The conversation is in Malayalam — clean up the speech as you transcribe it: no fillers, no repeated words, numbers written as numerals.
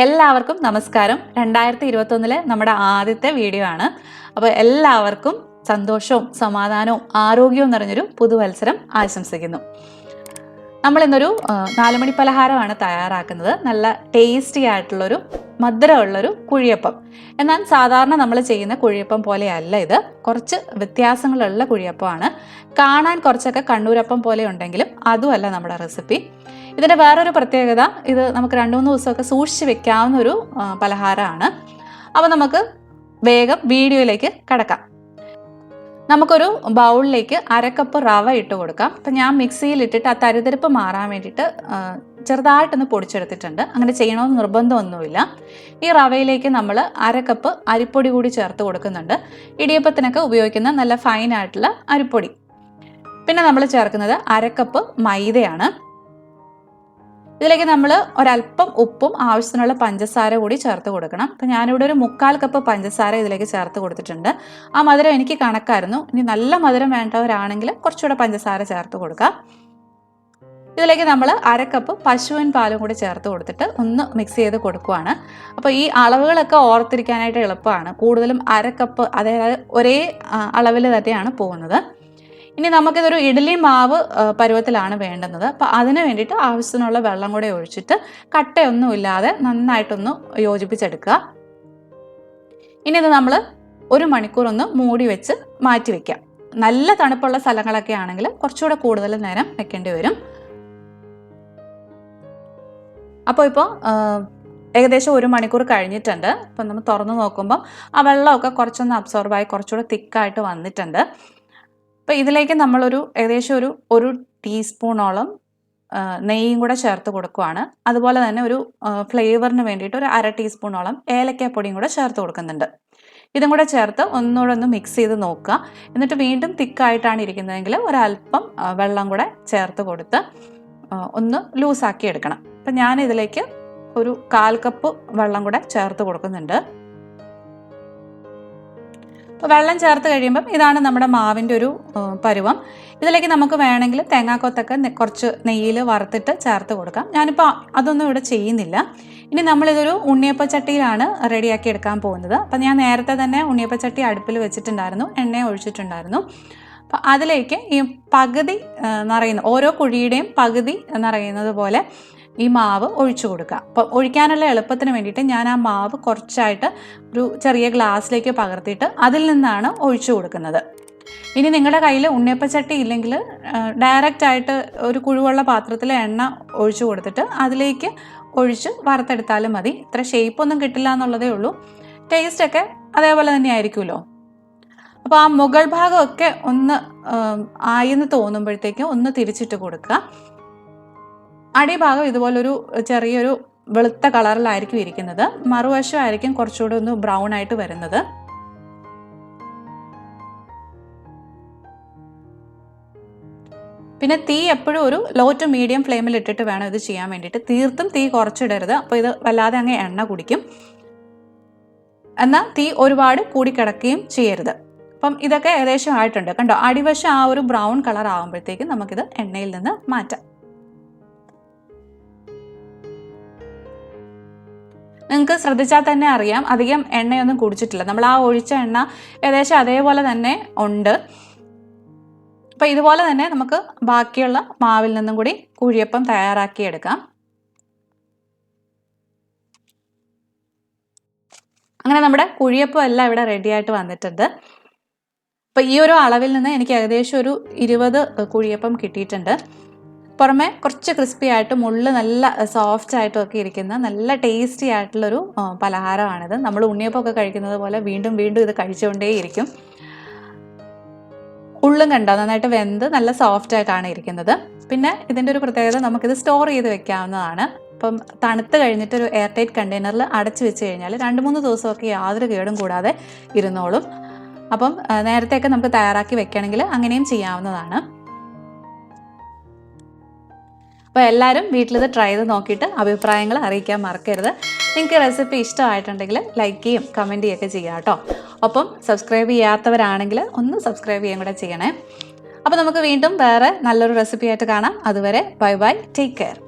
എല്ലാവർക്കും നമസ്കാരം. 2021 നമ്മുടെ ആദ്യത്തെ വീഡിയോ ആണ്. അപ്പോൾ എല്ലാവർക്കും സന്തോഷവും സമാധാനവും ആരോഗ്യവും നിറഞ്ഞൊരു പുതുവത്സരം ആശംസിക്കുന്നു. നമ്മൾ ഇന്നൊരു 4 മണി പലഹാരമാണ് തയ്യാറാക്കുന്നത്. നല്ല ടേസ്റ്റി ആയിട്ടുള്ളൊരു മധുരമുള്ളൊരു കുഴിയപ്പം. എന്നാൽ സാധാരണ നമ്മൾ ചെയ്യുന്ന കുഴിയപ്പം പോലെയല്ല ഇത്. കുറച്ച് വ്യത്യാസങ്ങളുള്ള കുഴിയപ്പമാണ്. കാണാൻ കുറച്ചൊക്കെ കണ്ണൂരപ്പം പോലെ ഉണ്ടെങ്കിലും അതുമല്ല നമ്മുടെ റെസിപ്പി. ഇതിൻ്റെ വേറൊരു പ്രത്യേകത, ഇത് നമുക്ക് 2-3 ദിവസമൊക്കെ സൂക്ഷിച്ച് വെക്കാവുന്ന ഒരു പലഹാരമാണ്. അപ്പോൾ നമുക്ക് വേഗം വീഡിയോയിലേക്ക് കടക്കാം. നമുക്കൊരു ബൗളിലേക്ക് 1/2 കപ്പ് റവ ഇട്ട് കൊടുക്കാം. അപ്പം ഞാൻ മിക്സിയിൽ ഇട്ടിട്ട് ആ തരിതരിപ്പ് മാറാൻ വേണ്ടിയിട്ട് ചെറുതായിട്ടൊന്ന് പൊടിച്ചെടുത്തിട്ടുണ്ട്. അങ്ങനെ ചെയ്യണമെന്ന് നിർബന്ധമൊന്നുമില്ല. ഈ റവയിലേക്ക് നമ്മൾ 1/2 കപ്പ് അരിപ്പൊടി കൂടി ചേർത്ത് കൊടുക്കുന്നുണ്ട്. ഇടിയപ്പത്തിനൊക്കെ ഉപയോഗിക്കുന്ന നല്ല ഫൈനായിട്ടുള്ള അരിപ്പൊടി. പിന്നെ നമ്മൾ ചേർക്കുന്നത് 1/2 കപ്പ് മൈദയാണ്. ഇതിലേക്ക് നമ്മൾ ഒരല്പം ഉപ്പും ആവശ്യത്തിനുള്ള പഞ്ചസാര കൂടി ചേർത്ത് കൊടുക്കണം. അപ്പം ഞാനിവിടെ ഒരു 1/4 കപ്പ് പഞ്ചസാര ഇതിലേക്ക് ചേർത്ത് കൊടുത്തിട്ടുണ്ട്. ആ മധുരം എനിക്ക് കണക്കായിരുന്നു. ഇനി നല്ല മധുരം വേണ്ടവരാണെങ്കിൽ കുറച്ചുകൂടെ പഞ്ചസാര ചേർത്ത് കൊടുക്കാം. ഇതിലേക്ക് നമ്മൾ 1/2 കപ്പ് പശുവിൻ പാലും കൂടി ചേർത്ത് കൊടുത്തിട്ട് ഒന്ന് മിക്സ് ചെയ്ത് കൊടുക്കുവാണ്. അപ്പോൾ ഈ അളവുകളൊക്കെ ഓർത്തിരിക്കാനായിട്ട് എളുപ്പമാണ്. കൂടുതലും 1/2 കപ്പ്, അതായത് ഒരേ അളവിൽ തന്നെയാണ് പോകുന്നത്. ഇനി നമുക്കിതൊരു ഇഡ്ഡലി മാവ് പരുവത്തിലാണ് വേണ്ടുന്നത്. അപ്പോൾ അതിന് വേണ്ടിയിട്ട് ആവശ്യത്തിനുള്ള വെള്ളം കൂടെ ഒഴിച്ചിട്ട് കട്ടയൊന്നുമില്ലാതെ നന്നായിട്ടൊന്ന് യോജിപ്പിച്ചെടുക്കുക. ഇനി ഇത് നമ്മൾ 1 മണിക്കൂർ ഒന്ന് മൂടി വെച്ച് മാറ്റി വയ്ക്കാം. നല്ല തണുപ്പുള്ള സ്ഥലങ്ങളൊക്കെ ആണെങ്കിൽ കുറച്ചുകൂടെ കൂടുതൽ നേരം വെക്കേണ്ടി വരും. അപ്പോൾ ഇപ്പോൾ ഏകദേശം 1 മണിക്കൂർ കഴിഞ്ഞിട്ടുണ്ട്. അപ്പം നമ്മൾ തുറന്ന് നോക്കുമ്പോൾ ആ വെള്ളമൊക്കെ കുറച്ചൊന്ന് അബ്സോർബായി കുറച്ചുകൂടെ തിക്കായിട്ട് വന്നിട്ടുണ്ട്. അപ്പോൾ ഇതിലേക്ക് നമ്മളൊരു ഏകദേശം ഒരു ടീസ്പൂണോളം നെയ്യും കൂടെ ചേർത്ത് കൊടുക്കുവാണ്. അതുപോലെ തന്നെ ഒരു ഫ്ലേവറിന് വേണ്ടിയിട്ട് ഒരു 1/2 ടീസ്പൂണോളം ഏലക്കാപ്പൊടിയും കൂടെ ചേർത്ത് കൊടുക്കുന്നുണ്ട്. ഇതും കൂടെ ചേർത്ത് ഒന്നുകൂടെ ഒന്ന് മിക്സ് ചെയ്ത് നോക്കുക. എന്നിട്ട് വീണ്ടും തിക്കായിട്ടാണ് ഇരിക്കുന്നതെങ്കിൽ ഒരല്പം വെള്ളം കൂടെ ചേർത്ത് കൊടുത്ത് ഒന്ന് ലൂസാക്കി എടുക്കണം. അപ്പം ഞാനിതിലേക്ക് ഒരു 1/4 കപ്പ് വെള്ളം കൂടെ ചേർത്ത് കൊടുക്കുന്നുണ്ട്. അപ്പോൾ വെള്ളം ചേർത്ത് കഴിയുമ്പം ഇതാണ് നമ്മുടെ മാവിൻ്റെ ഒരു പരുവം. ഇതിലേക്ക് നമുക്ക് വേണമെങ്കിൽ തേങ്ങാക്കൊത്തൊക്കെ കുറച്ച് നെയ്യിൽ വറുത്തിട്ട് ചേർത്ത് കൊടുക്കാം. ഞാനിപ്പോൾ അതൊന്നും ഇവിടെ ചെയ്യുന്നില്ല. ഇനി നമ്മളിതൊരു ഉണ്ണിയപ്പച്ചട്ടിയിലാണ് റെഡിയാക്കി എടുക്കാൻ പോകുന്നത്. അപ്പം ഞാൻ നേരത്തെ തന്നെ ഉണ്ണിയപ്പച്ചട്ടി അടുപ്പിൽ വെച്ചിട്ടുണ്ടായിരുന്നു, എണ്ണ ഒഴിച്ചിട്ടുണ്ടായിരുന്നു. അപ്പം അതിലേക്ക് ഈ പകുതി നിറയുന്ന, ഓരോ കുഴിയുടെയും പകുതി നിറയുന്നത് പോലെ ഈ മാവ് ഒഴിച്ചു കൊടുക്കുക. അപ്പോൾ ഒഴിക്കാനുള്ള എളുപ്പത്തിന് വേണ്ടിയിട്ട് ഞാൻ ആ മാവ് കുറച്ചായിട്ട് ഒരു ചെറിയ ഗ്ലാസ്സിലേക്ക് പകർത്തിയിട്ട് അതിൽ നിന്നാണ് ഒഴിച്ചു കൊടുക്കുന്നത്. ഇനി നിങ്ങളുടെ കയ്യിൽ ഉണ്ണിയപ്പച്ചട്ടി ഇല്ലെങ്കിൽ ഡയറക്റ്റായിട്ട് ഒരു കുഴിവുള്ള പാത്രത്തിൽ എണ്ണ ഒഴിച്ചു കൊടുത്തിട്ട് അതിലേക്ക് ഒഴിച്ച് വറുത്തെടുത്താലും മതി. ഇത്ര ഷേപ്പൊന്നും കിട്ടില്ല എന്നുള്ളതേ ഉള്ളൂ. ടേസ്റ്റൊക്കെ അതേപോലെ തന്നെ ആയിരിക്കുമല്ലോ. അപ്പോൾ ആ മുകൾ ഭാഗമൊക്കെ ഒന്ന് ആയെന്ന് തോന്നുമ്പോഴത്തേക്കും ഒന്ന് തിരിച്ചിട്ട് കൊടുക്കുക. അടിഭാഗം ഇതുപോലൊരു ചെറിയൊരു വെളുത്ത കളറിലായിരിക്കും ഇരിക്കുന്നത്. മറുവശമായിരിക്കും കുറച്ചുകൂടെ ഒന്ന് ബ്രൗൺ ആയിട്ട് വരുന്നത്. പിന്നെ തീ എപ്പോഴും ഒരു ലോ ടു മീഡിയം ഫ്ലെയിമിൽ ഇട്ടിട്ട് വേണം ഇത് ചെയ്യാൻ വേണ്ടിയിട്ട്. തീർത്തും തീ കുറച്ചിടരുത്. അപ്പോൾ ഇത് വല്ലാതെ അങ്ങ് എണ്ണ കുടിക്കും. എന്നാൽ തീ ഒരുപാട് കൂടിക്കിടക്കുകയും ചെയ്യരുത്. അപ്പം ഇതൊക്കെ ഏകദേശം ആയിട്ടുണ്ട്. കണ്ടോ, അടിവശം ആ ഒരു ബ്രൗൺ കളർ ആകുമ്പോഴത്തേക്കും നമുക്കിത് എണ്ണയിൽ നിന്ന് മാറ്റാം. നിങ്ങൾക്ക് ശ്രദ്ധിച്ചാൽ തന്നെ അറിയാം, അധികം എണ്ണയൊന്നും കുടിച്ചിട്ടില്ല. നമ്മൾ ആ ഒഴിച്ച എണ്ണ ഏകദേശം അതേപോലെ തന്നെ ഉണ്ട്. അപ്പോൾ ഇതുപോലെ തന്നെ നമുക്ക് ബാക്കിയുള്ള മാവിൽ നിന്നും കൂടി കുഴിയപ്പം തയ്യാറാക്കിയെടുക്കാം. അങ്ങനെ നമ്മുടെ കുഴിയപ്പം എല്ലാം ഇവിടെ റെഡിയായിട്ട് വന്നിട്ടുണ്ട്. അപ്പോൾ ഈ ഒരു അളവിൽ നിന്ന് എനിക്ക് ഏകദേശം ഒരു 20 കുഴിയപ്പം കിട്ടിയിട്ടുണ്ട്. പുറമെ കുറച്ച് ക്രിസ്പി ആയിട്ടും ഉള്ളിൽ നല്ല സോഫ്റ്റ് ആയിട്ടും ഒക്കെ ഇരിക്കുന്ന നല്ല ടേസ്റ്റി ആയിട്ടുള്ളൊരു പലഹാരമാണിത്. നമ്മൾ ഉണ്ണിയപ്പമൊക്കെ കഴിക്കുന്നത് പോലെ വീണ്ടും വീണ്ടും ഇത് കഴിച്ചുകൊണ്ടേയിരിക്കും. ഉള്ളും കണ്ടോ, നന്നായിട്ട് വെന്ത് നല്ല സോഫ്റ്റ് ആയിട്ടാണ് ഇരിക്കുന്നത്. പിന്നെ ഇതിൻ്റെ ഒരു പ്രത്യേകത, നമുക്കിത് സ്റ്റോർ ചെയ്ത് വെക്കാവുന്നതാണ്. അപ്പം തണുത്ത് കഴിഞ്ഞിട്ട് ഒരു എയർ ടൈറ്റ് കണ്ടെയ്നറിൽ അടച്ചു വെച്ച് കഴിഞ്ഞാൽ 2-3 ദിവസമൊക്കെ യാതൊരു കേടും കൂടാതെ ഇരുന്നോളും. അപ്പം നേരത്തെയൊക്കെ നമുക്ക് തയ്യാറാക്കി വെക്കണമെങ്കിൽ അങ്ങനെയും ചെയ്യാവുന്നതാണ്. അപ്പോൾ എല്ലാവരും വീട്ടിലിത് ട്രൈ ചെയ്ത് നോക്കിയിട്ട് അഭിപ്രായങ്ങൾ അറിയിക്കാൻ മറക്കരുത്. നിങ്ങൾക്ക് റെസിപ്പി ഇഷ്ടമായിട്ടുണ്ടെങ്കിൽ ലൈക്ക് ചെയ്യും കമൻറ്റ് ചെയ്യുകയൊക്കെ ചെയ്യാം കേട്ടോ. ഒപ്പം സബ്സ്ക്രൈബ് ചെയ്യാത്തവരാണെങ്കിൽ ഒന്ന് സബ്സ്ക്രൈബ് ചെയ്യുകയും കൂടെ ചെയ്യണേ. അപ്പോൾ നമുക്ക് വീണ്ടും വേറെ നല്ലൊരു റെസിപ്പി ആയിട്ട് കാണാം. അതുവരെ ബൈ ബൈ, ടേക്ക് കെയർ.